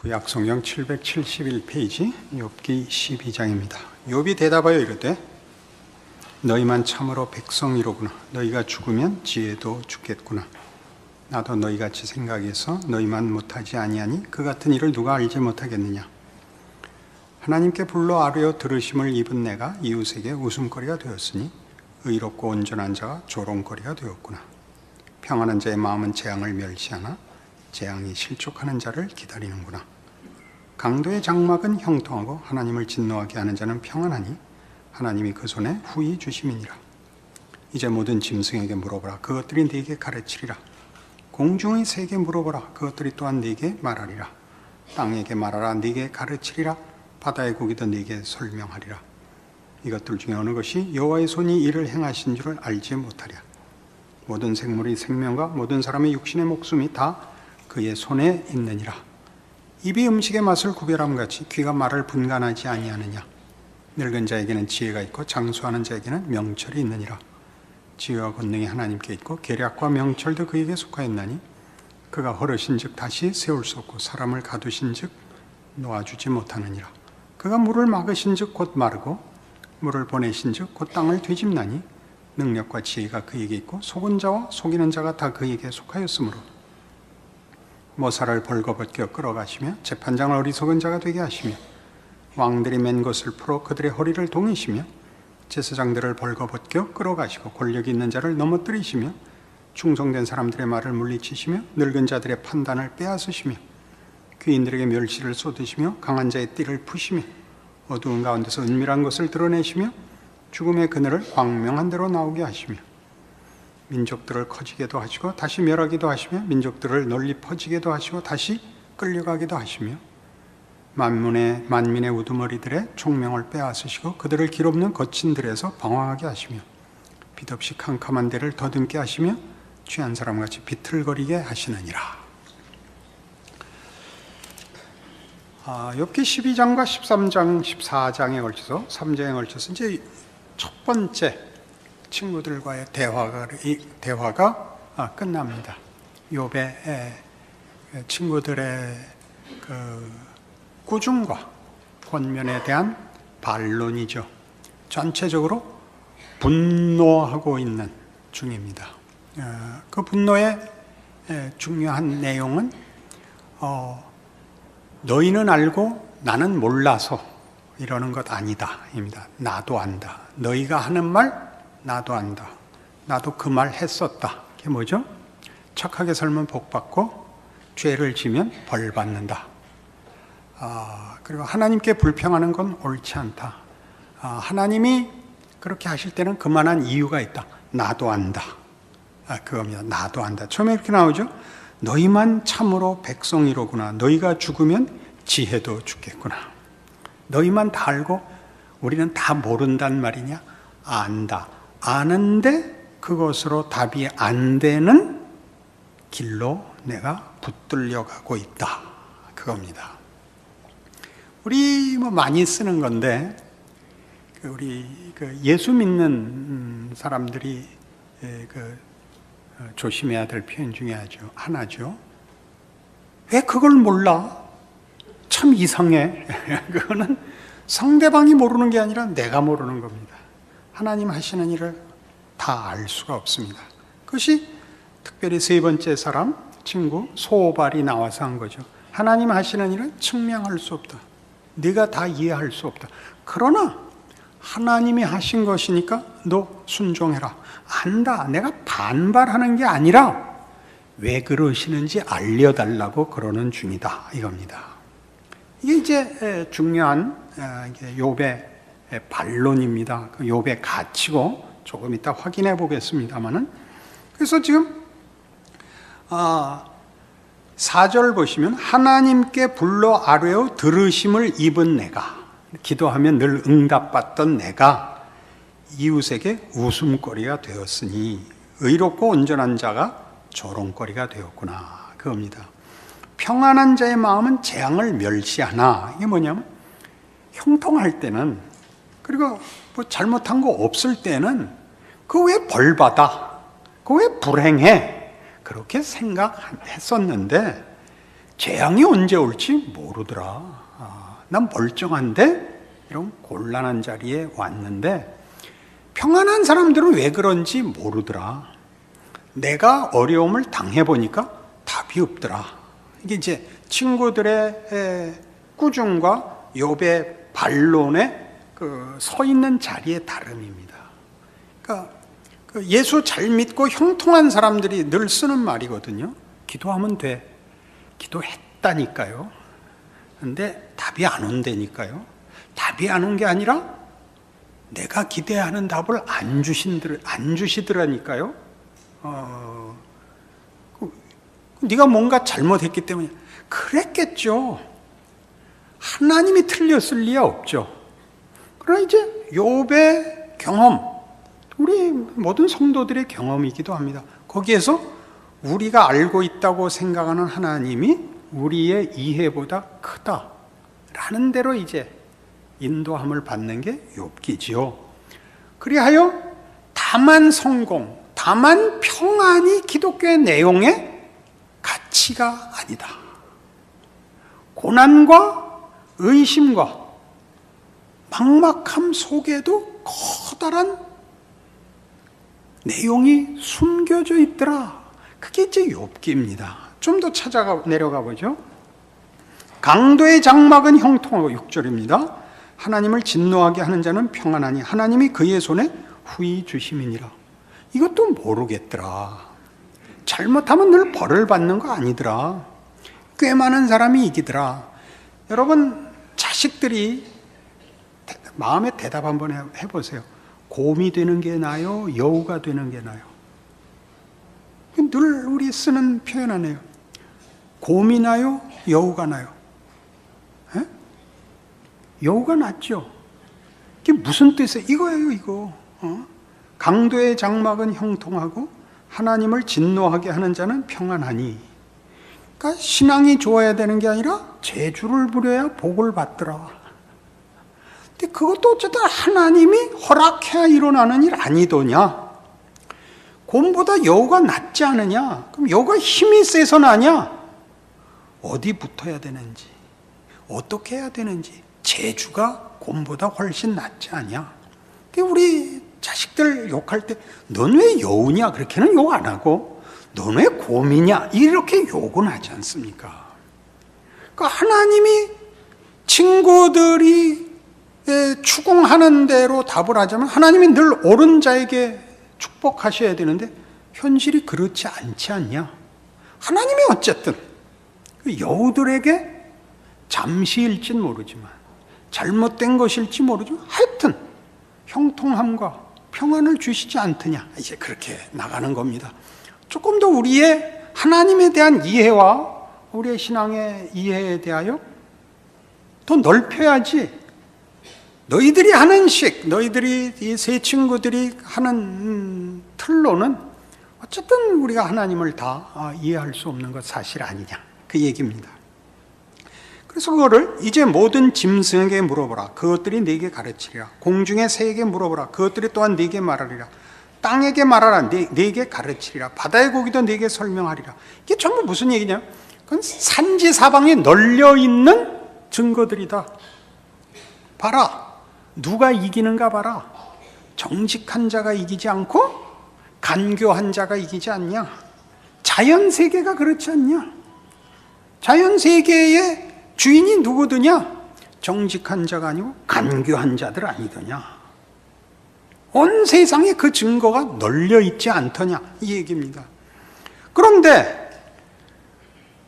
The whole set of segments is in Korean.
구약성경 771페이지 욥기 12장입니다. 욥이 대답하여 이르되 너희만 참으로 백성이로구나. 너희가 죽으면 지혜도 죽겠구나. 나도 너희같이 생각해서 너희만 못하지 아니하니 그 같은 일을 누가 알지 못하겠느냐. 하나님께 불러 아뢰어 들으심을 입은 내가 이웃에게 웃음거리가 되었으니 의롭고 온전한 자가 조롱거리가 되었구나. 평안한 자의 마음은 재앙을 멸시하나 재앙이 실족하는 자를 기다리는구나. 강도의 장막은 형통하고 하나님을 진노하게 하는 자는 평안하니 하나님이 그 손에 후히 주심이니라. 이제 모든 짐승에게 물어보라. 그것들이 네게 가르치리라. 공중의 새에게 물어보라. 그것들이 또한 네게 말하리라. 땅에게 말하라. 네게 가르치리라. 바다의 고기도 네게 설명하리라. 이것들 중에 어느 것이 여호와의 손이 이를 행하신 줄을 알지 못하랴. 모든 생물의 생명과 모든 사람의 육신의 목숨이 다 그의 손에 있느니라. 입이 음식의 맛을 구별함 같이 귀가 말을 분간하지 아니하느냐. 늙은 자에게는 지혜가 있고 장수하는 자에게는 명철이 있느니라. 지혜와 권능이 하나님께 있고 계략과 명철도 그에게 속하였나니 그가 허르신즉 다시 세울 수 없고 사람을 가두신즉 놓아주지 못하느니라. 그가 물을 막으신즉 곧 마르고 물을 보내신즉 곧 땅을 뒤집나니 능력과 지혜가 그에게 있고 속은 자와 속이는 자가 다 그에게 속하였으므로 모사를 벌거벗겨 끌어가시며 재판장을 어리석은 자가 되게 하시며 왕들이 맨 것을 풀어 그들의 허리를 동이시며 제사장들을 벌거벗겨 끌어가시고 권력이 있는 자를 넘어뜨리시며 충성된 사람들의 말을 물리치시며 늙은 자들의 판단을 빼앗으시며 귀인들에게 멸시를 쏟으시며 강한 자의 띠를 푸시며 어두운 가운데서 은밀한 것을 드러내시며 죽음의 그늘을 광명한 대로 나오게 하시며 민족들을 커지게도 하시고 다시 멸하기도 하시며 민족들을 널리 퍼지게도 하시고 다시 끌려가기도 하시며 만민의 우두머리들의 총명을 빼앗으시고 그들을 길없는 거친 들에서 방황하게 하시며 빛없이 캄캄한 데를 더듬게 하시며 취한 사람같이 비틀거리게 하시느니라. 욥기 12장과 13장, 14장에 걸쳐서 3장에 걸쳐서 이제 첫 번째 친구들과의 대화가 끝납니다. 욥의 친구들의 그 꾸중과 권면에 대한 반론이죠. 전체적으로 분노하고 있는 중입니다. 그 분노의 중요한 내용은 너희는 알고 나는 몰라서 이러는 것 아니다 입니다. 나도 안다. 너희가 하는 말 나도 안다. 나도 그 말 했었다. 그게 뭐죠? 착하게 살면 복 받고 죄를 지면 벌 받는다. 그리고 하나님께 불평하는 건 옳지 않다. 하나님이 그렇게 하실 때는 그만한 이유가 있다. 나도 안다. 그겁니다. 나도 안다. 처음에 이렇게 나오죠. 너희만 참으로 백성이로구나. 너희가 죽으면 지혜도 죽겠구나. 너희만 다 알고 우리는 다 모른단 말이냐? 안다. 아는데 그것으로 답이 안 되는 길로 내가 붙들려 가고 있다. 그겁니다. 우리 많이 쓰는 건데, 우리 예수 믿는 사람들이 조심해야 될 표현 중에 하나죠. 왜 그걸 몰라? 참 이상해. 그거는 상대방이 모르는 게 아니라 내가 모르는 겁니다. 하나님 하시는 일을 다 알 수가 없습니다. 그것이 특별히 세 번째 사람, 친구 소발이 나와서 한 거죠. 하나님 하시는 일은 측량할 수 없다. 네가 다 이해할 수 없다. 그러나 하나님이 하신 것이니까 너 순종해라. 안다. 내가 반발하는 게 아니라 왜 그러시는지 알려달라고 그러는 중이다. 이겁니다. 이게 이제 중요한 욥의 반론입니다. 그 욥의 가치고 조금 이따 확인해 보겠습니다만은, 그래서 지금 4절 보시면 하나님께 불러 아뢰어 들으심을 입은 내가, 기도하면 늘 응답받던 내가 이웃에게 웃음거리가 되었으니 의롭고 온전한 자가 조롱거리가 되었구나. 그겁니다. 평안한 자의 마음은 재앙을 멸시하나. 이게 뭐냐면 형통할 때는, 그리고 뭐 잘못한 거 없을 때는 그거 왜 벌받아? 그거 왜 불행해? 그렇게 생각했었는데 재앙이 언제 올지 모르더라. 난 멀쩡한데 이런 곤란한 자리에 왔는데 평안한 사람들은 왜 그런지 모르더라. 내가 어려움을 당해보니까 답이 없더라. 이게 이제 친구들의 꾸중과 욥의 반론에 서 있는 자리의 다름입니다. 그러니까 예수 잘 믿고 형통한 사람들이 늘 쓰는 말이거든요. 기도하면 돼. 기도했다니까요. 근데 답이 안 온다니까요. 답이 안 온 게 아니라 내가 기대하는 답을 안 주시더라니까요. 네가 뭔가 잘못했기 때문에 그랬겠죠. 하나님이 틀렸을 리야 없죠. 그러나 이제 욥의 경험, 우리 모든 성도들의 경험이기도 합니다. 거기에서 우리가 알고 있다고 생각하는 하나님이 우리의 이해보다 크다라는 대로 이제 인도함을 받는 게 욥기지요. 그리하여 다만 성공, 다만 평안이 기독교의 내용의 가치가 아니다. 고난과 의심과 막막함 속에도 커다란 내용이 숨겨져 있더라. 그게 이제 욥기입니다. 좀 더 내려가 보죠. 강도의 장막은 형통하고 6절입니다. 하나님을 진노하게 하는 자는 평안하니 하나님이 그의 손에 후히 주심이니라. 이것도 모르겠더라. 잘못하면 늘 벌을 받는 거 아니더라. 꽤 많은 사람이 이기더라. 여러분, 자식들이 마음의 대답 한번 해보세요. 곰이 되는 게 나요? 여우가 되는 게 나요? 늘 우리 쓰는 표현 아니에요. 곰이 나요? 여우가 나요? 에? 여우가 낫죠. 이게 무슨 뜻이에요? 이거예요, 이거. 강도의 장막은 형통하고 하나님을 진노하게 하는 자는 평안하니. 그러니까 신앙이 좋아야 되는 게 아니라 재주를 부려야 복을 받더라. 근데 그것도 어쨌든 하나님이 허락해야 일어나는 일 아니더냐? 곰보다 여우가 낫지 않으냐? 그럼 여우가 힘이 세서 나냐? 어디 붙어야 되는지, 어떻게 해야 되는지, 재주가 곰보다 훨씬 낫지 않냐? 우리 자식들 욕할 때, 넌 왜 여우냐? 그렇게는 욕 안 하고, 넌 왜 곰이냐? 이렇게 욕은 하지 않습니까? 그러니까 하나님이 친구들이 추궁하는 대로 답을 하자면 하나님이 늘 옳은 자에게 축복하셔야 되는데 현실이 그렇지 않지 않냐? 하나님이 어쨌든 여우들에게 잠시일진 모르지만 잘못된 것일지 모르지만 하여튼 형통함과 평안을 주시지 않더냐? 이제 그렇게 나가는 겁니다. 조금 더 우리의 하나님에 대한 이해와 우리의 신앙의 이해에 대하여 더 넓혀야지. 너희들이 하는 너희들이 이 세 친구들이 하는 틀로는 어쨌든 우리가 하나님을 다 이해할 수 없는 것 사실 아니냐, 그 얘기입니다. 그래서 그거를 이제 모든 짐승에게 물어보라. 그것들이 네게 가르치리라. 공중의 새에게 물어보라. 그것들이 또한 네게 말하리라. 땅에게 말하라. 네게 가르치리라. 바다의 고기도 네게 설명하리라. 이게 전부 무슨 얘기냐? 그건 산지사방에 널려 있는 증거들이다. 봐라. 누가 이기는가 봐라. 정직한 자가 이기지 않고 간교한 자가 이기지 않냐? 자연세계가 그렇지 않냐? 자연세계의 주인이 누구더냐? 정직한 자가 아니고 간교한 자들 아니더냐? 온 세상에 그 증거가 널려 있지 않더냐? 이 얘기입니다. 그런데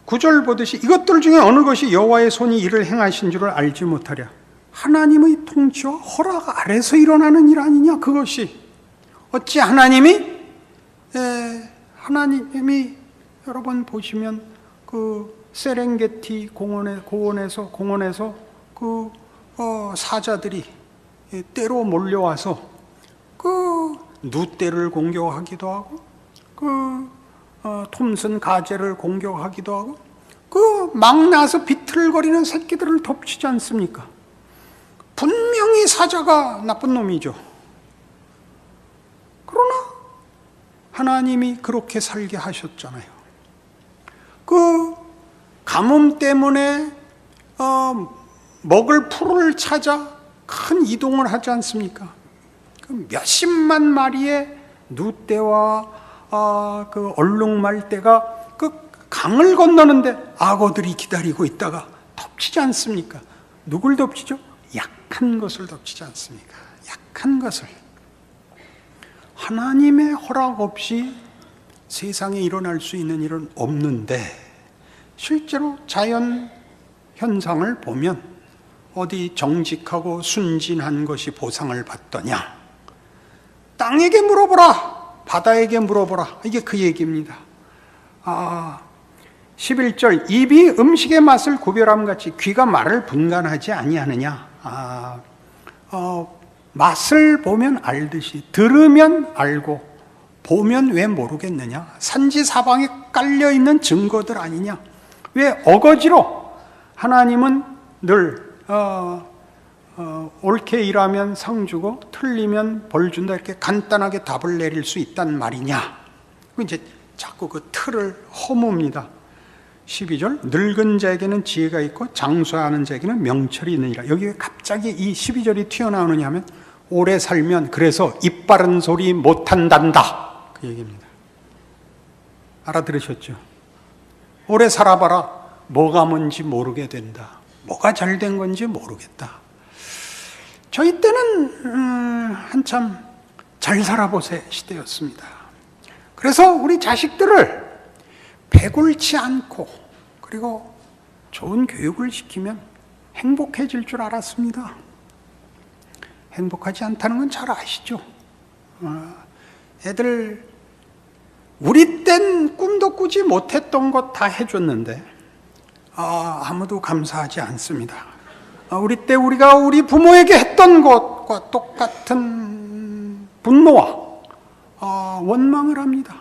9절 보듯이 이것들 중에 어느 것이 여호와의 손이 이를 행하신 줄을 알지 못하랴. 하나님의 통치와 허락 아래서 일어나는 일 아니냐? 그것이 어찌 하나님이 여러분 보시면 그 세렝게티 공원에서 그 사자들이 떼로 몰려와서 그 누떼를 공격하기도 하고 그 톰슨 가재를 공격하기도 하고 그 막 나서 비틀거리는 새끼들을 덮치지 않습니까? 분명히 사자가 나쁜 놈이죠. 그러나 하나님이 그렇게 살게 하셨잖아요. 그 가뭄 때문에 먹을 풀을 찾아 큰 이동을 하지 않습니까? 그 몇십만 마리의 누떼와 그 얼룩말떼가 그 강을 건너는데 악어들이 기다리고 있다가 덮치지 않습니까? 누굴 덮치죠? 약한 것을 덮치지 않습니까? 약한 것을. 하나님의 허락 없이 세상에 일어날 수 있는 일은 없는데, 실제로 자연 현상을 보면 어디 정직하고 순진한 것이 보상을 받더냐? 땅에게 물어보라, 바다에게 물어보라. 이게 그 얘기입니다. 11절, 입이 음식의 맛을 구별함 같이 귀가 말을 분간하지 아니하느냐. 맛을 보면 알듯이 들으면 알고 보면 왜 모르겠느냐. 산지사방에 깔려있는 증거들 아니냐. 왜 어거지로 하나님은 늘 옳게 일하면 상 주고 틀리면 벌 준다, 이렇게 간단하게 답을 내릴 수 있단 말이냐. 이제 자꾸 그 틀을 허뭅니다. 12절, 늙은 자에게는 지혜가 있고 장수하는 자에게는 명철이 있느니라. 여기 왜 갑자기 이 12절이 튀어나오느냐 하면, 오래 살면 그래서 입 바른 소리 못한단다, 그 얘기입니다. 알아들으셨죠? 오래 살아봐라, 뭐가 뭔지 모르게 된다, 뭐가 잘된 건지 모르겠다. 저희 때는 한참 잘 살아보세 시대였습니다. 그래서 우리 자식들을 배굴지 않고 그리고 좋은 교육을 시키면 행복해질 줄 알았습니다. 행복하지 않다는 건 잘 아시죠? 애들 우리 땐 꿈도 꾸지 못했던 것 다 해줬는데 아무도 감사하지 않습니다. 우리 때 우리가 우리 부모에게 했던 것과 똑같은 분노와 원망을 합니다.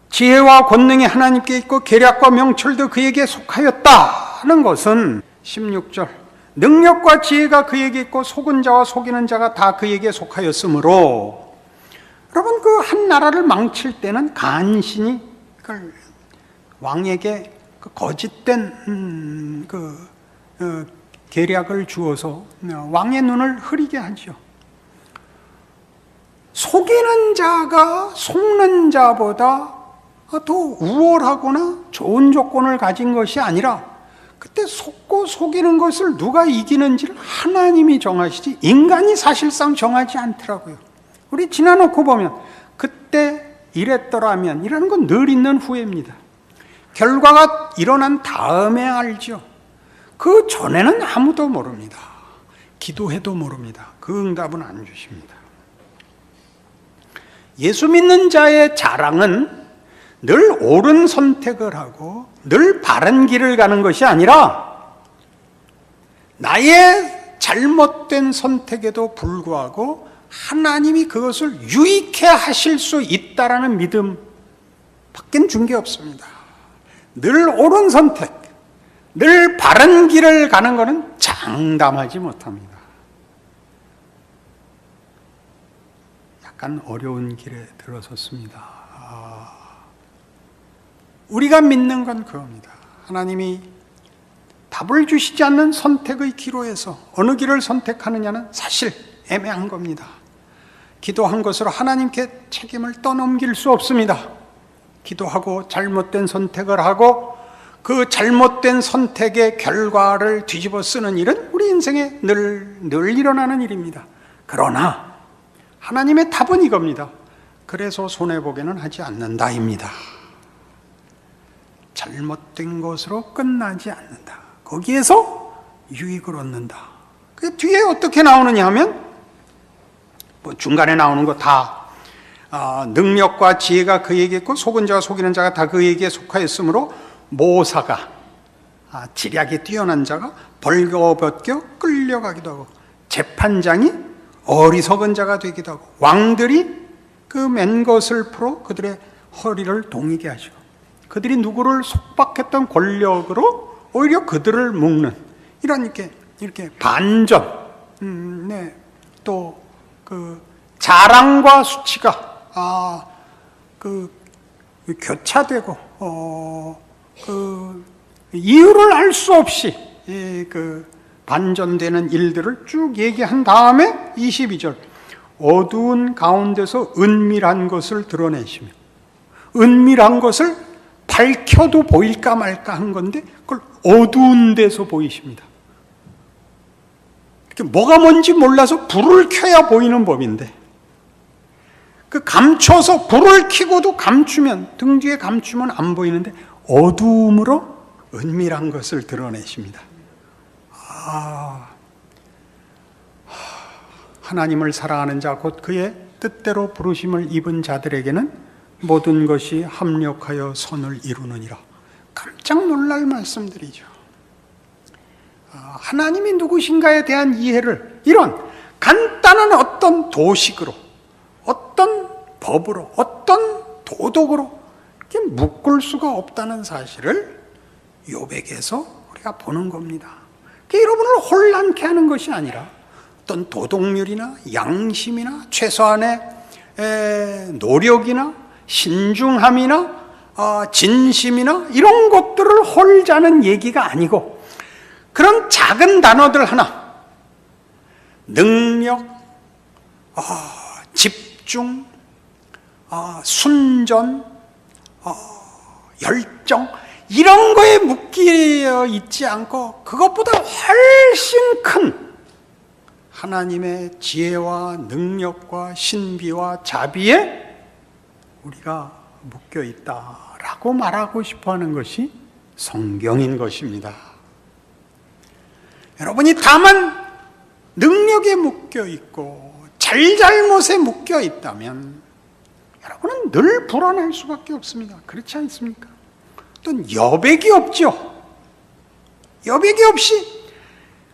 지혜와 권능이 하나님께 있고 계략과 명철도 그에게 속하였다는 것은 16절, 능력과 지혜가 그에게 있고 속은 자와 속이는 자가 다 그에게 속하였으므로, 여러분 그 한 나라를 망칠 때는 간신히 그걸 왕에게 그 거짓된 계략을 주어서 왕의 눈을 흐리게 하죠. 속이는 자가 속는 자보다 더 우월하거나 좋은 조건을 가진 것이 아니라, 그때 속고 속이는 것을 누가 이기는지를 하나님이 정하시지 인간이 사실상 정하지 않더라고요. 우리 지나놓고 보면 그때 이랬더라면 이라는 건 늘 있는 후회입니다. 결과가 일어난 다음에 알죠. 그 전에는 아무도 모릅니다. 기도해도 모릅니다. 그 응답은 안 주십니다. 예수 믿는 자의 자랑은 늘 옳은 선택을 하고 늘 바른 길을 가는 것이 아니라, 나의 잘못된 선택에도 불구하고 하나님이 그것을 유익해 하실 수 있다라는 믿음 밖엔 준 게 없습니다. 늘 옳은 선택, 늘 바른 길을 가는 것은 장담하지 못합니다. 약간 어려운 길에 들어섰습니다. 우리가 믿는 건 그겁니다. 하나님이 답을 주시지 않는 선택의 기로에서 어느 길을 선택하느냐는 사실 애매한 겁니다. 기도한 것으로 하나님께 책임을 떠넘길 수 없습니다. 기도하고 잘못된 선택을 하고 그 잘못된 선택의 결과를 뒤집어 쓰는 일은 우리 인생에 늘 일어나는 일입니다. 그러나 하나님의 답은 이겁니다. 그래서 손해보게는 하지 않는다입니다. 잘못된 것으로 끝나지 않는다. 거기에서 유익을 얻는다. 그 뒤에 어떻게 나오느냐 하면, 중간에 나오는 거 다 능력과 지혜가 그에게 있고 속은 자와 속이는 자가 다 그에게 속하였으므로, 모사가 지략이 뛰어난 자가 벌거벗겨 끌려가기도 하고, 재판장이 어리석은 자가 되기도 하고, 왕들이 그 맨 것을 풀어 그들의 허리를 동이게 하시고, 그들이 누구를 속박했던 권력으로 오히려 그들을 묶는 이런 이렇게 반전, 또 그 자랑과 수치가 교차되고 이유를 알 수 없이 반전되는 일들을 쭉 얘기한 다음에 22절, 어두운 가운데서 은밀한 것을 드러내시며, 은밀한 것을 밝혀도 보일까 말까 한 건데 그걸 어두운 데서 보이십니다. 뭐가 뭔지 몰라서 불을 켜야 보이는 법인데, 감춰서 불을 켜고도 감추면, 등 뒤에 감추면 안 보이는데 어두움으로 은밀한 것을 드러내십니다. 하나님을 사랑하는 자, 곧 그의 뜻대로 부르심을 입은 자들에게는 모든 것이 합력하여 선을 이루느니라. 깜짝 놀랄 말씀들이죠. 하나님이 누구신가에 대한 이해를 이런 간단한 어떤 도식으로, 어떤 법으로, 어떤 도덕으로 이렇게 묶을 수가 없다는 사실을 욥에게서 우리가 보는 겁니다. 여러분을 혼란케 하는 것이 아니라 어떤 도덕률이나 양심이나 최소한의 노력이나 신중함이나 진심이나 이런 것들을 홀자는 얘기가 아니고, 그런 작은 단어들 하나, 능력, 집중, 순전, 열정, 이런 거에 묶여 있지 않고 그것보다 훨씬 큰 하나님의 지혜와 능력과 신비와 자비에 우리가 묶여 있다라고 말하고 싶어하는 것이 성경인 것입니다. 여러분이 다만 능력에 묶여 있고 잘잘못에 묶여 있다면 여러분은 늘 불안할 수밖에 없습니다. 그렇지 않습니까? 또 여백이 없죠. 여백이 없이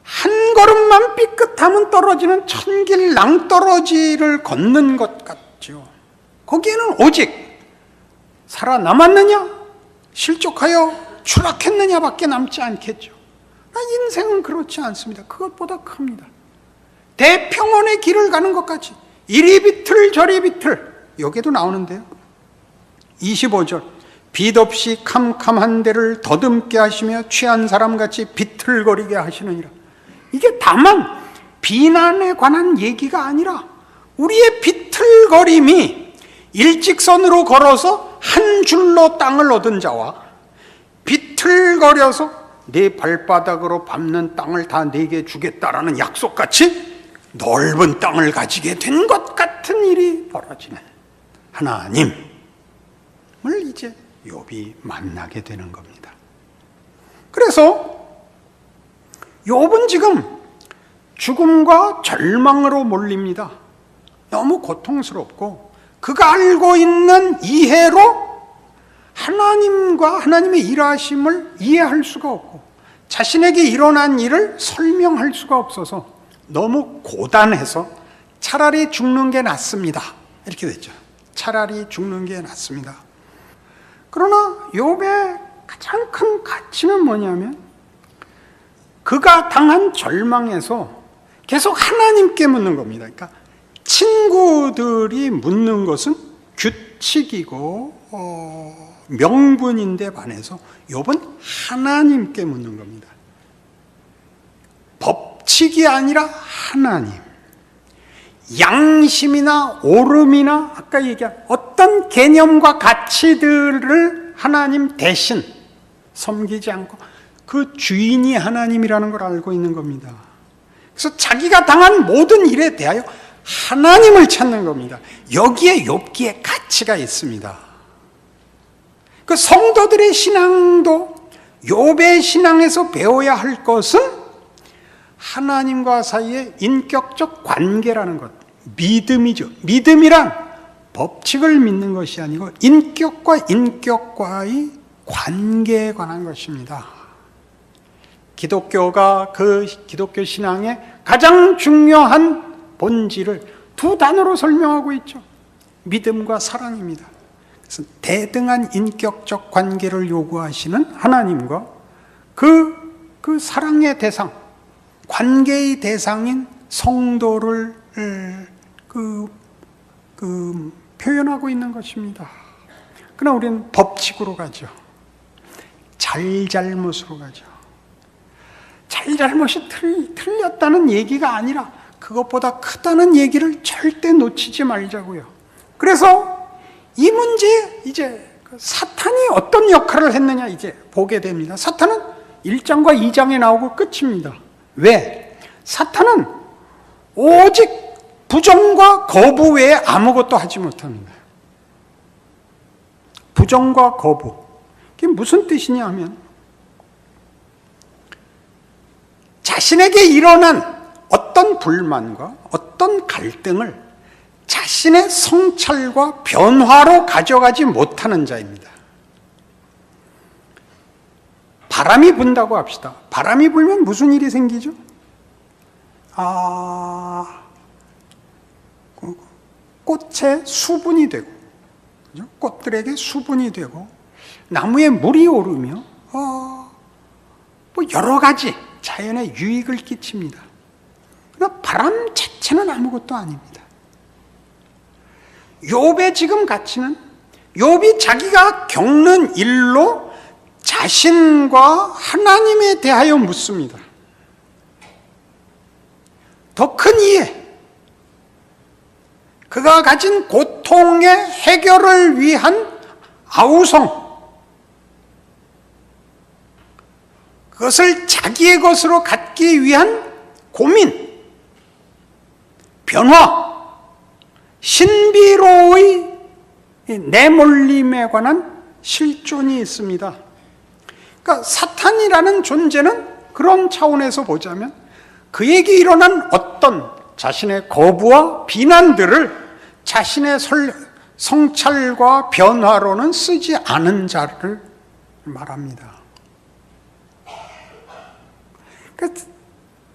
한 걸음만 삐끗하면 떨어지는 천길 낭떠러지를 걷는 것 같죠. 거기에는 오직 살아남았느냐, 실족하여 추락했느냐 밖에 남지 않겠죠. 인생은 그렇지 않습니다. 그것보다 큽니다. 대평원의 길을 가는 것까지 이리 비틀 저리 비틀, 여기에도 나오는데요. 25절, 빛 없이 캄캄한 데를 더듬게 하시며 취한 사람같이 비틀거리게 하시느니라. 이게 다만 비난에 관한 얘기가 아니라 우리의 비틀거림이 일직선으로 걸어서 한 줄로 땅을 얻은 자와 비틀거려서 내 발바닥으로 밟는 땅을 다 내게 주겠다라는 약속같이 넓은 땅을 가지게 된 것 같은 일이 벌어지는 하나님을 이제 욥이 만나게 되는 겁니다. 그래서 욥은 지금 죽음과 절망으로 몰립니다. 너무 고통스럽고 그가 알고 있는 이해로 하나님과 하나님의 일하심을 이해할 수가 없고 자신에게 일어난 일을 설명할 수가 없어서 너무 고단해서 차라리 죽는 게 낫습니다. 이렇게 됐죠. 차라리 죽는 게 낫습니다. 그러나 욥의 가장 큰 가치는 뭐냐면 그가 당한 절망에서 계속 하나님께 묻는 겁니다. 그러니까 친구들이 묻는 것은 규칙이고 명분인데 반해서 욥은 하나님께 묻는 겁니다. 법칙이 아니라 하나님. 양심이나 옳음이나 아까 얘기한 어떤 개념과 가치들을 하나님 대신 섬기지 않고 그 주인이 하나님이라는 걸 알고 있는 겁니다. 그래서 자기가 당한 모든 일에 대하여 하나님을 찾는 겁니다. 여기에 욥기에 가치가 있습니다. 그 성도들의 신앙도 욥의 신앙에서 배워야 할 것은 하나님과 사이의 인격적 관계라는 것, 믿음이죠. 믿음이란 법칙을 믿는 것이 아니고 인격과 인격과의 관계에 관한 것입니다. 기독교가 그 기독교 신앙의 가장 중요한 본질을 두 단어로 설명하고 있죠. 믿음과 사랑입니다. 그래서 대등한 인격적 관계를 요구하시는 하나님과 그 사랑의 대상, 관계의 대상인 성도를 표현하고 있는 것입니다. 그러나 우리는 법칙으로 가죠. 잘잘못으로 가죠. 잘잘못이 틀렸다는 얘기가 아니라 그것보다 크다는 얘기를 절대 놓치지 말자고요. 그래서 이 문제에 이제 사탄이 어떤 역할을 했느냐 이제 보게 됩니다. 사탄은 1장과 2장에 나오고 끝입니다. 왜? 사탄은 오직 부정과 거부 외에 아무것도 하지 못합니다. 부정과 거부. 그게 무슨 뜻이냐 하면 자신에게 일어난 어떤 불만과 어떤 갈등을 자신의 성찰과 변화로 가져가지 못하는 자입니다. 바람이 분다고 합시다. 바람이 불면 무슨 일이 생기죠? 꽃에 수분이 되고, 그죠? 꽃들에게 수분이 되고, 나무에 물이 오르며, 뭐 여러 가지 자연에 유익을 끼칩니다. 그러나 바람 자체는 아무것도 아닙니다. 욥의 지금 가치는 욥이 자기가 겪는 일로 자신과 하나님에 대하여 묻습니다. 더 큰 이해, 그가 가진 고통의 해결을 위한 아우성, 그것을 자기의 것으로 갖기 위한 고민, 변화, 신비로의 내몰림에 관한 실존이 있습니다. 그러니까 사탄이라는 존재는 그런 차원에서 보자면 그에게 일어난 어떤 자신의 거부와 비난들을 자신의 성찰과 변화로는 쓰지 않은 자를 말합니다. 그러니까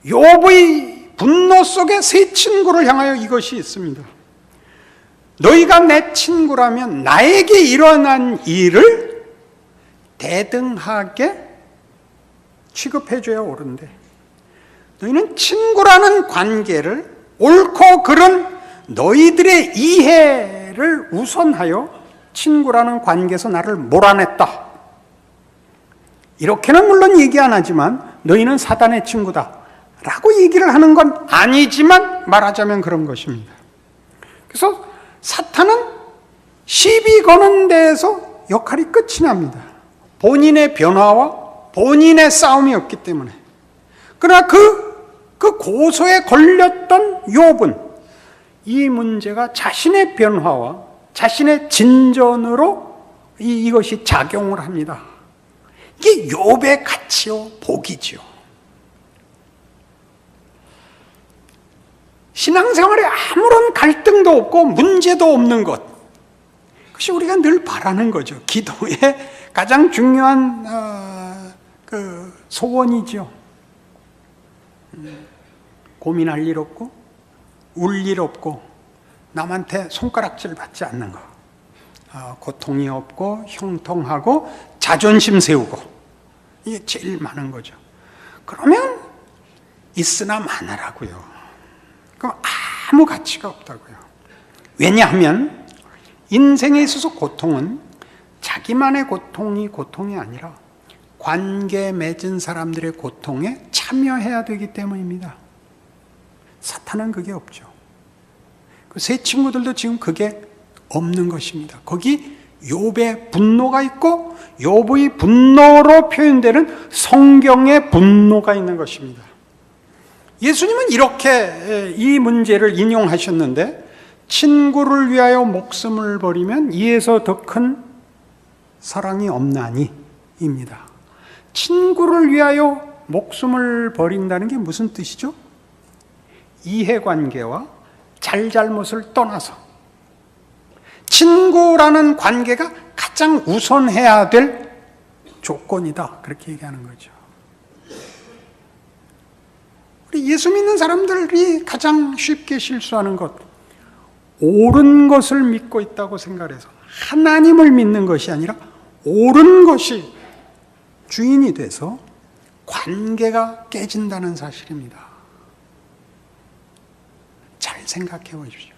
욥의 분노 속에 세 친구를 향하여 이것이 있습니다. 너희가 내 친구라면 나에게 일어난 일을 대등하게 취급해줘야 옳은데 너희는 친구라는 관계를 옳고 그른 너희들의 이해를 우선하여 친구라는 관계에서 나를 몰아냈다. 이렇게는 물론 얘기 안 하지만 너희는 사단의 친구다 라고 얘기를 하는 건 아니지만 말하자면 그런 것입니다. 그래서 사탄은 시비 거는 데에서 역할이 끝이 납니다. 본인의 변화와 본인의 싸움이 없기 때문에. 그러나 그 고소에 걸렸던 욥은 이 문제가 자신의 변화와 자신의 진전으로 이것이 작용을 합니다. 이게 욥의 가치요 복이지요. 신앙생활에 아무런 갈등도 없고 문제도 없는 것, 그것이 우리가 늘 바라는 거죠. 기도의 가장 중요한 소원이죠. 고민할 일 없고 울 일 없고 남한테 손가락질 받지 않는 거, 고통이 없고 형통하고 자존심 세우고, 이게 제일 많은 거죠. 그러면 있으나 마나라고요. 그럼 아무 가치가 없다고요. 왜냐하면 인생에 있어서 고통은 자기만의 고통이 아니라 관계 맺은 사람들의 고통에 참여해야 되기 때문입니다. 사탄은 그게 없죠. 그 세 친구들도 지금 그게 없는 것입니다. 거기 욥의 분노가 있고 욥의 분노로 표현되는 성경의 분노가 있는 것입니다. 예수님은 이렇게 이 문제를 인용하셨는데, 친구를 위하여 목숨을 버리면 이에서 더 큰 사랑이 없나니 입니다. 친구를 위하여 목숨을 버린다는 게 무슨 뜻이죠? 이해관계와 잘잘못을 떠나서 친구라는 관계가 가장 우선해야 될 조건이다, 그렇게 얘기하는 거죠. 우리 예수 믿는 사람들이 가장 쉽게 실수하는 것, 옳은 것을 믿고 있다고 생각해서 하나님을 믿는 것이 아니라 옳은 것이 주인이 돼서 관계가 깨진다는 사실입니다. 잘 생각해 보십시오.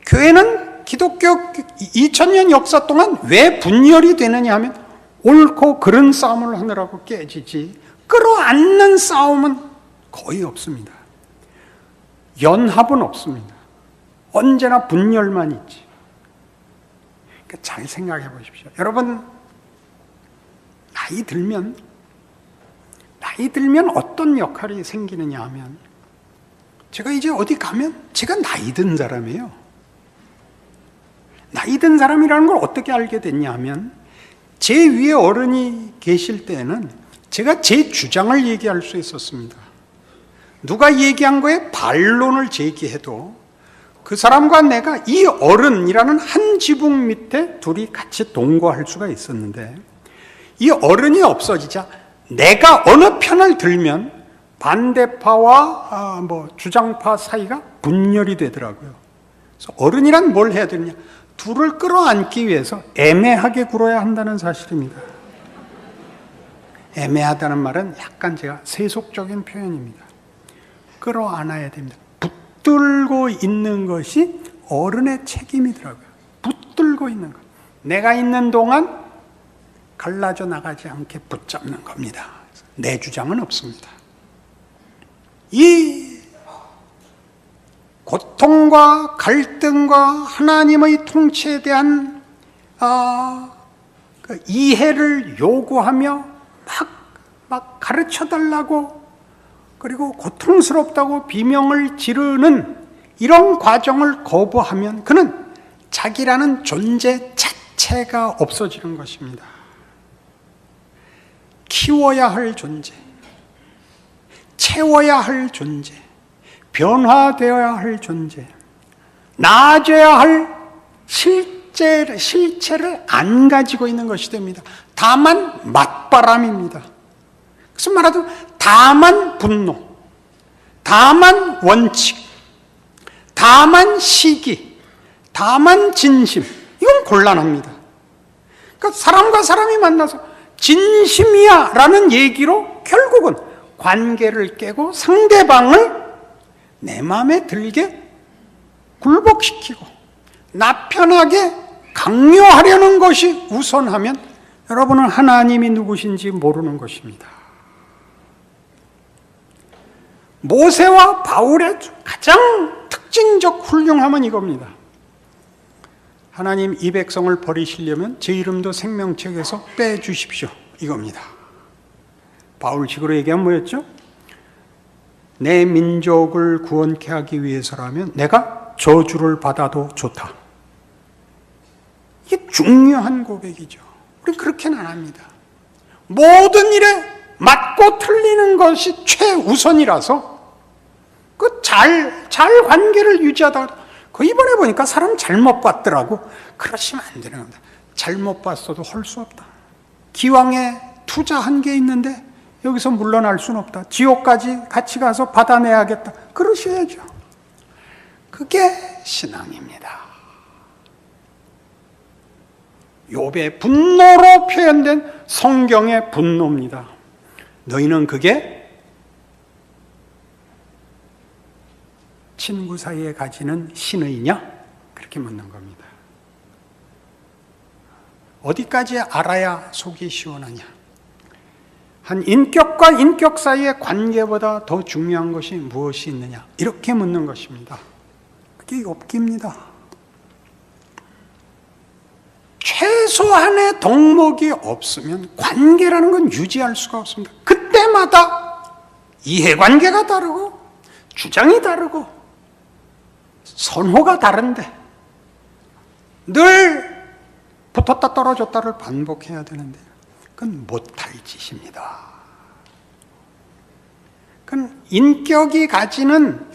교회는 기독교 2000년 역사 동안 왜 분열이 되느냐 하면 옳고 그른 싸움을 하느라고 깨지지 끌어안는 싸움은 거의 없습니다. 연합은 없습니다. 언제나 분열만 있지. 그러니까 잘 생각해 보십시오. 여러분, 나이 들면 어떤 역할이 생기느냐 하면, 제가 이제 어디 가면 제가 나이 든 사람이에요. 나이 든 사람이라는 걸 어떻게 알게 됐냐 하면, 제 위에 어른이 계실 때는 제가 제 주장을 얘기할 수 있었습니다. 누가 얘기한 거에 반론을 제기해도 그 사람과 내가 이 어른이라는 한 지붕 밑에 둘이 같이 동거할 수가 있었는데, 이 어른이 없어지자 내가 어느 편을 들면 반대파와 주장파 사이가 분열이 되더라고요. 그래서 어른이란 뭘 해야 되느냐? 둘을 끌어안기 위해서 애매하게 굴어야 한다는 사실입니다. 애매하다는 말은 약간 제가 세속적인 표현입니다. 끌어안아야 됩니다. 붙들고 있는 것이 어른의 책임이더라고요. 붙들고 있는 것. 내가 있는 동안 갈라져 나가지 않게 붙잡는 겁니다. 내 주장은 없습니다. 이 고통과 갈등과 하나님의 통치에 대한 그 이해를 요구하며 막 가르쳐달라고, 그리고 고통스럽다고 비명을 지르는 이런 과정을 거부하면 그는 자기라는 존재 자체가 없어지는 것입니다. 키워야 할 존재, 채워야 할 존재, 변화되어야 할 존재, 나아져야 할 실체를 안 가지고 있는 것이 됩니다. 다만 맞바람입니다. 그래서 말하자면 다만 분노, 다만 원칙, 다만 시기, 다만 진심, 이건 곤란합니다. 그러니까 사람과 사람이 만나서 진심이야 라는 얘기로 결국은 관계를 깨고 상대방을 내 마음에 들게 굴복시키고 나 편하게 강요하려는 것이 우선하면 여러분은 하나님이 누구신지 모르는 것입니다. 모세와 바울의 가장 특징적 훌륭함은 이겁니다. 하나님, 이 백성을 버리시려면 제 이름도 생명책에서 빼주십시오, 이겁니다. 바울식으로 얘기하면 뭐였죠? 내 민족을 구원케 하기 위해서라면 내가 저주를 받아도 좋다. 이게 중요한 고백이죠. 우리 그렇게는 안 합니다. 모든 일에 맞고 틀리는 것이 최우선이라서 잘 관계를 유지하다가 이번에 보니까 사람 잘못 봤더라고. 그러시면 안 되는 겁니다. 잘못 봤어도 할 수 없다. 기왕에 투자한 게 있는데 여기서 물러날 수는 없다. 지옥까지 같이 가서 받아내야겠다. 그러셔야죠. 그게 신앙입니다. 욥의 분노로 표현된 성경의 분노입니다. 너희는 그게 친구 사이에 가지는 신의냐? 그렇게 묻는 겁니다. 어디까지 알아야 속이 시원하냐? 한 인격과 인격 사이의 관계보다 더 중요한 것이 무엇이 있느냐? 이렇게 묻는 것입니다. 그게 욥기입니다. 최소한의 덕목이 없으면 관계라는 건 유지할 수가 없습니다. 그때마다 이해관계가 다르고 주장이 다르고 선호가 다른데 늘 붙었다 떨어졌다를 반복해야 되는데 그건 못할 짓입니다. 그건 인격이 가지는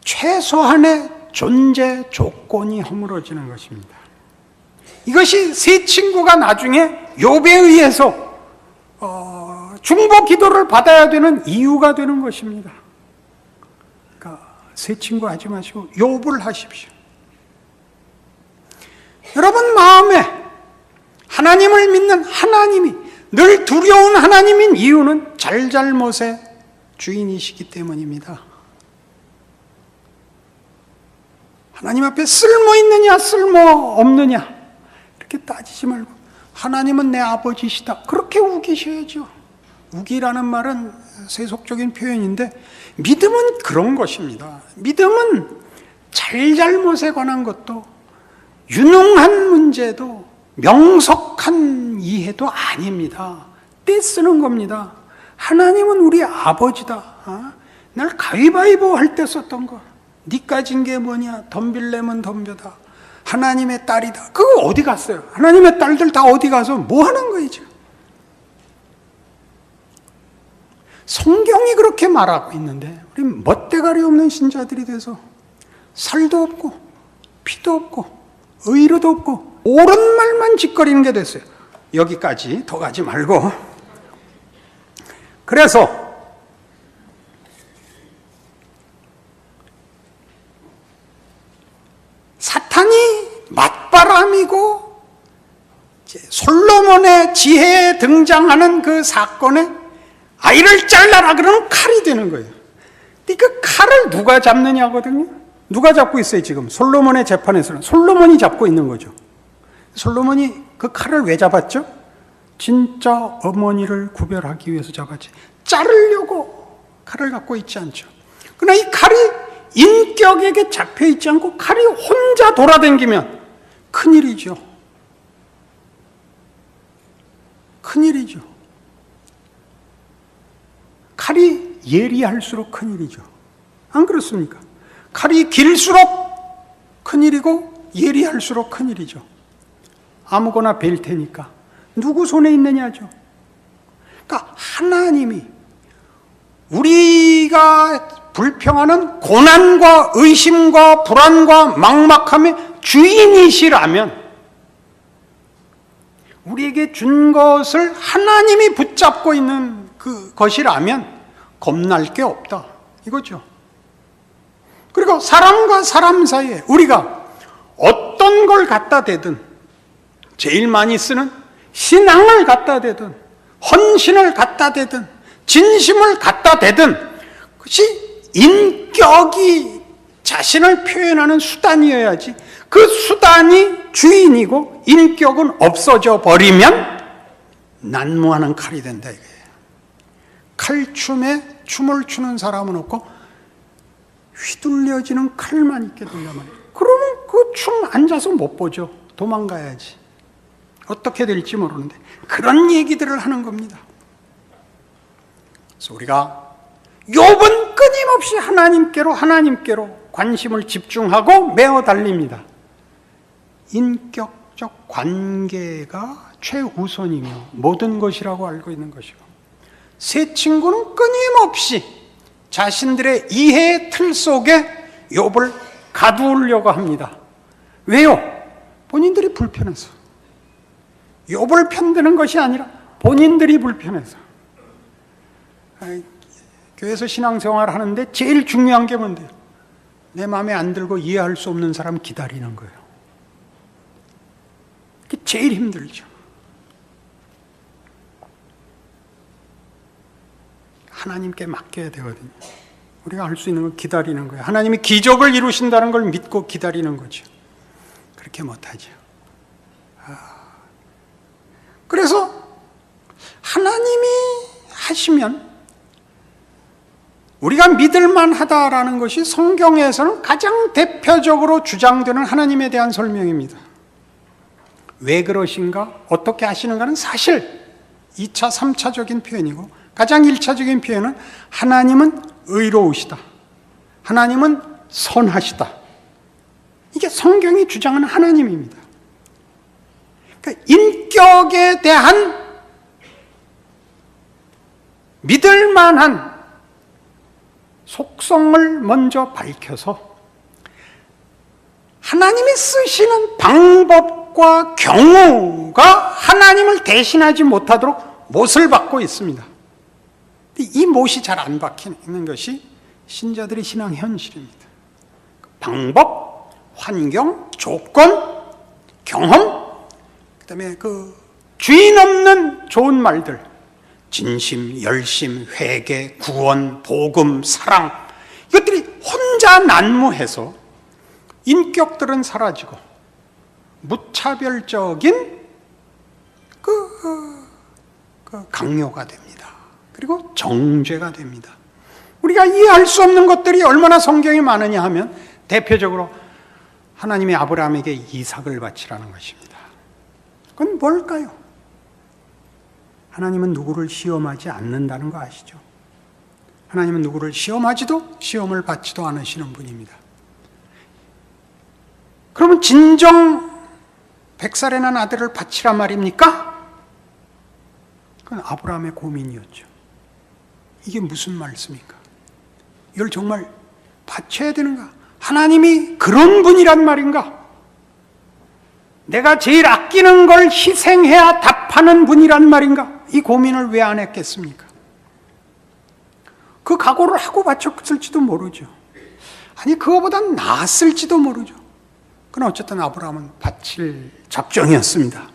최소한의 존재 조건이 허물어지는 것입니다. 이것이 세 친구가 나중에 욥에 의해서 중보 기도를 받아야 되는 이유가 되는 것입니다. 그러니까 세 친구 하지 마시고 욥을 하십시오. 여러분 마음에 하나님을 믿는 하나님이 늘 두려운 하나님인 이유는 잘잘못의 주인이시기 때문입니다. 하나님 앞에 쓸모 있느냐 쓸모 없느냐 이렇게 따지지 말고 하나님은 내 아버지시다 그렇게 우기셔야죠. 우기라는 말은 세속적인 표현인데 믿음은 그런 것입니다. 믿음은 잘잘못에 관한 것도 유능한 문제도 명석한 이해도 아닙니다. 떼쓰는 겁니다. 하나님은 우리 아버지다. 날 가위바위보 할 때 썼던 거. 니 가진 게 뭐냐? 덤빌래면 덤벼다. 하나님의 딸이다. 그거 어디 갔어요? 하나님의 딸들 다 어디 가서 뭐 하는 거예요 지금? 성경이 그렇게 말하고 있는데 우리 멋대가리 없는 신자들이 돼서 살도 없고 피도 없고 의로도 없고 옳은 말만 짓거리는 게 됐어요. 여기까지 더 가지 말고. 그래서 사탄이 맞바람이고 솔로몬의 지혜에 등장하는 그 사건에 아이를 잘라라 그러면 칼이 되는 거예요. 근데 그 칼을 누가 잡느냐거든요. 누가 잡고 있어요 지금? 솔로몬의 재판에서는 솔로몬이 잡고 있는 거죠. 솔로몬이 그 칼을 왜 잡았죠? 진짜 어머니를 구별하기 위해서 잡았지. 자르려고 칼을 갖고 있지 않죠. 그러나 이 칼이 인격에게 잡혀 있지 않고 칼이 혼자 돌아다니면 큰일이죠. 큰일이죠. 칼이 예리할수록 큰일이죠. 안 그렇습니까? 칼이 길수록 큰일이고 예리할수록 큰일이죠. 아무거나 벨 테니까 누구 손에 있느냐죠. 그러니까 하나님이 우리가 불평하는 고난과 의심과 불안과 막막함의 주인이시라면 우리에게 준 것을 하나님이 붙잡고 있는 그것이라면 겁날 게 없다 이거죠. 그리고 사람과 사람 사이에 우리가 어떤 걸 갖다 대든 제일 많이 쓰는 신앙을 갖다 대든 헌신을 갖다 대든 진심을 갖다 대든 그것이 인격이 자신을 표현하는 수단이어야지 그 수단이 주인이고 인격은 없어져 버리면 난무하는 칼이 된다 이거예요. 칼춤에 춤을 추는 사람은 없고 휘둘려지는 칼만 있게 된다면 그러면 그 춤 앉아서 못 보죠. 도망가야지. 어떻게 될지 모르는데 그런 얘기들을 하는 겁니다. 그래서 우리가 욥은 끊임없이 하나님께로 관심을 집중하고 메어 달립니다. 인격적 관계가 최우선이며 모든 것이라고 알고 있는 것이고 세 친구는 끊임없이 자신들의 이해의 틀 속에 욥을 가두려고 합니다. 왜요? 본인들이 불편해서. 욥을 편드는 것이 아니라 본인들이 불편해서. 교회에서 신앙생활을 하는데 제일 중요한 게 뭔데요? 내 마음에 안 들고 이해할 수 없는 사람 기다리는 거예요. 그게 제일 힘들죠. 하나님께 맡겨야 되거든요. 우리가 할 수 있는 건 기다리는 거예요. 하나님이 기적을 이루신다는 걸 믿고 기다리는 거죠. 그렇게 못하죠. 그래서 하나님이 하시면 우리가 믿을만 하다라는 것이 성경에서는 가장 대표적으로 주장되는 하나님에 대한 설명입니다. 왜 그러신가? 어떻게 하시는가는 사실 2차, 3차적인 표현이고 가장 1차적인 표현은 하나님은 의로우시다. 하나님은 선하시다. 이게 성경이 주장하는 하나님입니다. 그러니까 인격에 대한 믿을 만한 속성을 먼저 밝혀서 하나님이 쓰시는 방법과 경우가 하나님을 대신하지 못하도록 못을 박고 있습니다. 이 못이 잘 안 박히는 것이 신자들의 신앙 현실입니다. 방법, 환경, 조건, 경험, 그 다음에 그 주인 없는 좋은 말들, 진심, 열심, 회개, 구원, 복음, 사랑, 이것들이 혼자 난무해서 인격들은 사라지고 무차별적인 그 강요가 됩니다. 그리고 정죄가 됩니다. 우리가 이해할 수 없는 것들이 얼마나 성경에 많으냐 하면 대표적으로 하나님이 아브라함에게 이삭을 바치라는 것입니다. 그건 뭘까요? 하나님은 누구를 시험하지 않는다는 거 아시죠? 하나님은 누구를 시험하지도 시험을 받지도 않으시는 분입니다. 그러면 진정 100살에 난 아들을 바치란 말입니까? 그건 아브라함의 고민이었죠. 이게 무슨 말씀인가? 이걸 정말 바쳐야 되는가? 하나님이 그런 분이란 말인가? 내가 제일 아끼는 걸 희생해야 답하는 분이란 말인가? 이 고민을 왜 안 했겠습니까? 그 각오를 하고 바쳤을지도 모르죠. 아니, 그거보단 나았을지도 모르죠. 그러나 어쨌든 아브라함은 바칠 작정이었습니다.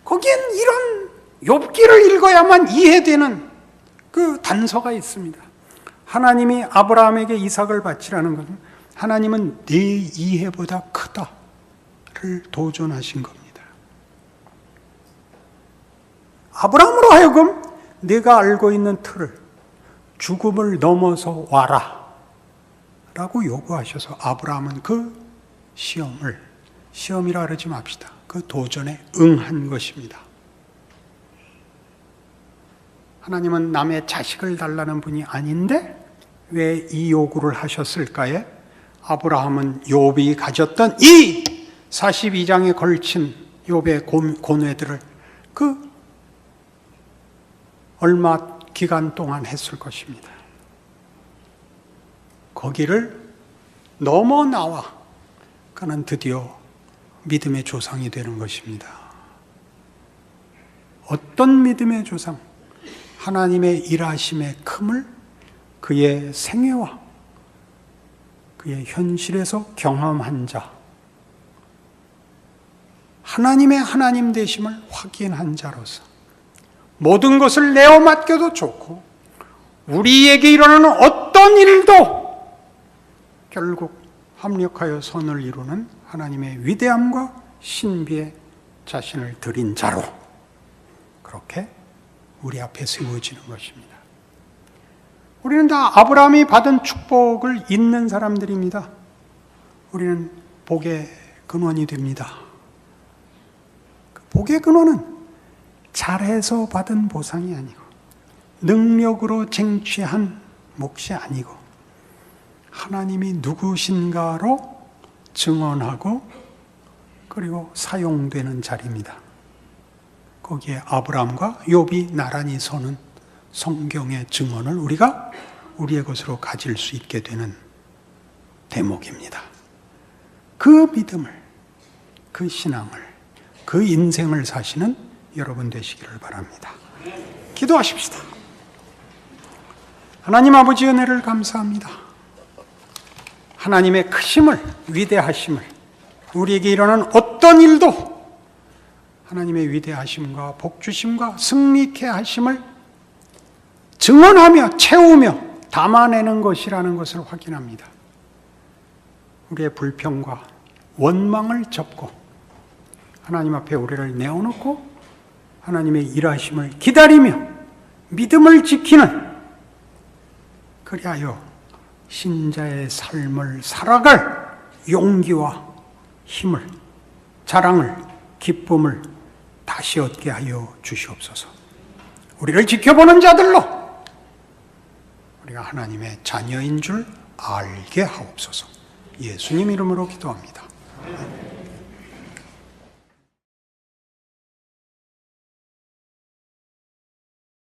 거기엔 이런 욥기를 읽어야만 이해되는 그 단서가 있습니다. 하나님이 아브라함에게 이삭을 바치라는 것은 하나님은 내 이해보다 크다를 도전하신 겁니다. 아브라함으로 하여금 내가 알고 있는 틀을 죽음을 넘어서 와라 라고 요구하셔서 아브라함은 그 시험이라 그러지 맙시다. 그 도전에 응한 것입니다. 하나님은 남의 자식을 달라는 분이 아닌데 왜 이 요구를 하셨을까에 아브라함은 욥이 가졌던 이 42장에 걸친 욥의 고뇌들을 그 얼마 기간 동안 했을 것입니다. 거기를 넘어 나와 그는 드디어 믿음의 조상이 되는 것입니다. 어떤 믿음의 조상? 하나님의 일하심의 큼을 그의 생애와 그의 현실에서 경험한 자, 하나님의 하나님 되심을 확인한 자로서 모든 것을 내어 맡겨도 좋고 우리에게 일어나는 어떤 일도 결국 합력하여 선을 이루는 하나님의 위대함과 신비에 자신을 드린 자로 그렇게 우리 앞에 세워지는 것입니다. 우리는 다 아브라함이 받은 축복을 잇는 사람들입니다. 우리는 복의 근원이 됩니다. 그 복의 근원은 잘해서 받은 보상이 아니고 능력으로 쟁취한 몫이 아니고 하나님이 누구신가로 증언하고 그리고 사용되는 자리입니다. 거기에 아브라함과 욥이 나란히 서는 성경의 증언을 우리가 우리의 것으로 가질 수 있게 되는 대목입니다. 그 믿음을, 그 신앙을, 그 인생을 사시는 여러분 되시기를 바랍니다. 기도하십시다. 하나님 아버지 은혜를 감사합니다. 하나님의 크심을, 위대하심을, 우리에게 일어나는 어떤 일도 하나님의 위대하심과 복주심과 승리케 하심을 증언하며 채우며 담아내는 것이라는 것을 확인합니다. 우리의 불평과 원망을 접고 하나님 앞에 우리를 내어놓고 하나님의 일하심을 기다리며 믿음을 지키는, 그리하여 신자의 삶을 살아갈 용기와 힘을, 자랑을, 기쁨을 다시 얻게 하여 주시옵소서. 우리를 지켜보는 자들로 우리가 하나님의 자녀인 줄 알게 하옵소서. 예수님 이름으로 기도합니다.